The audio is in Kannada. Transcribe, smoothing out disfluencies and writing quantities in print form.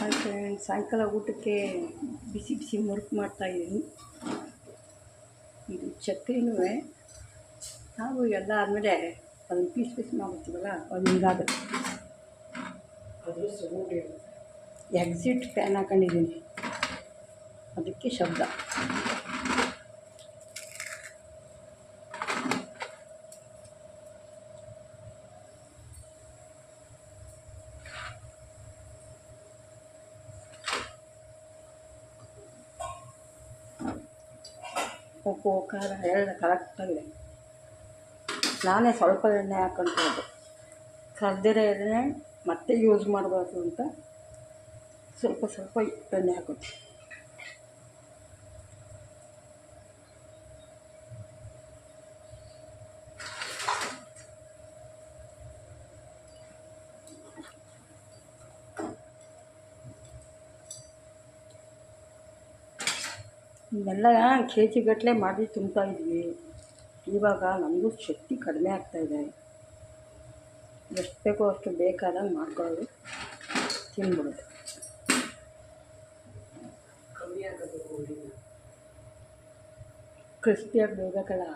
ಹಾಯ್ ಫ್ರೆಂಡ್ಸ್, ಸಾಯಂಕಾಲ ಊಟಕ್ಕೆ ಬಿಸಿ ಬಿಸಿ ಮುರುಕು ಮಾಡ್ತಾಯಿದ್ದೀನಿ. ಇದು ಚಕ್ಲಿನೂ ನಾವು ಎಲ್ಲ ಆದಮೇಲೆ ಅದನ್ನು ಪೀಸ್ ಮಾಡ್ತೀವಲ್ಲ, ಅದು ಹಿಂಗಾಗುತ್ತೆ. ಎಕ್ಸಿಟ್ ಫ್ಯಾನ್ ಹಾಕೊಂಡಿದ್ದೀನಿ, ಅದಕ್ಕೆ ಶಬ್ದ. ಉಪ್ಪು ಖಾರ ಎಲ್ಲ ಕರೆಕ್ಟಾಗಿದೆ. ನಾನೇ ಸ್ವಲ್ಪ ಎಣ್ಣೆ ಹಾಕ್ಕೊಂಡ್ಬೋದು, ಕರ್ದಿರೋ ಎಣ್ಣೆ ಮತ್ತೆ ಯೂಸ್ ಮಾಡಬಾರ್ದು ಅಂತ ಸ್ವಲ್ಪ ಎಣ್ಣೆ ಹಾಕೋತೀನಿ. ಇದೆಲ್ಲ ಕೆ ಜಿ ಗಟ್ಟಲೆ ಮಾಡಿ ತುಂಬ್ತಾಯಿದ್ವಿ. ಇವಾಗ ನಮಗೂ ಶಕ್ತಿ ಕಡಿಮೆ ಆಗ್ತಾಯಿದೆ. ಎಷ್ಟು ಬೇಕೋ ಅಷ್ಟು ಬೇಕಾದಂಗೆ ಮಾಡ್ಕೊಳ್ಳೋದು, ತಿನ್ಬಿಡೋದು. ಕ್ರಿಸ್ಪಿಯಾಗಿ ಬೇಯಬೇಕಲ್ಲ,